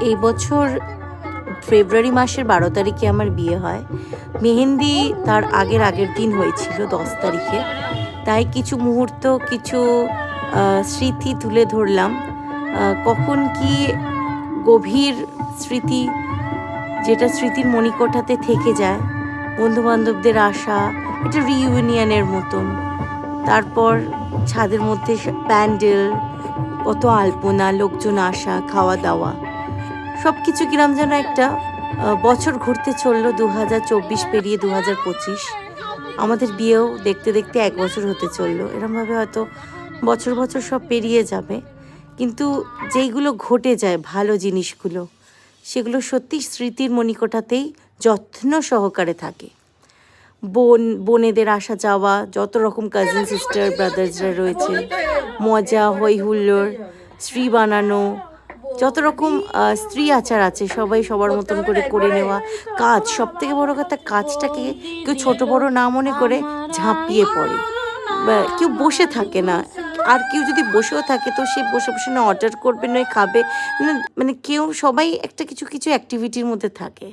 এই বছর ফেব্রুয়ারি মাসের 12 তারিখে আমার বিয়ে হয়। মেহেন্দি তার আগের দিন হয়েছিল 10 তারিখে। তাই কিছু মুহূর্ত, কিছু স্মৃতি তুলে ধরলাম। কখন কি গভীর স্মৃতি, যেটা স্মৃতির মণিকোঠাতে থেকে যায়, বন্ধুবান্ধবদের আসা, এটা রিইউনিয়নের মতন। তারপর ছাদের মধ্যে প্যান্ডেল, কত আলপনা, লোকজন আসা, খাওয়া দাওয়া, সব কিছু কিরম যেন একটা বছর ঘুরতে চললো। 2024 পেরিয়ে 2025, আমাদের বিয়েও দেখতে দেখতে 1 বছর হতে চললো। এরমভাবে হয়তো বছর বছর সব পেরিয়ে যাবে, কিন্তু যেইগুলো ঘটে যায় ভালো জিনিসগুলো, সেগুলো সত্যি স্মৃতির মণিকোঠাতেই যত্ন সহকারে থাকে। বোনেদের আসা যাওয়া, যত রকম কাজিন সিস্টার ব্রাদার্সরা রয়েছে, মজা, হই হুল্লোড়, স্ত্রী বানানো, যত রকম স্ত্রী আচার আছে সবাই সবার মতন করে নেওয়া। কাজ, সব থেকে বড় কথা, কাজটাকে কেউ ছোট বড় না মনে করে ঝাঁপিয়ে পড়ে, কেউ বসে থাকে না। আর কেউ যদি বসেও থাকে তো সে বসে বসে না অর্ডার করবে, নয় খাবে, মানে কেউ, সবাই একটা কিছু কিছু অ্যাক্টিভিটির মধ্যে থাকে।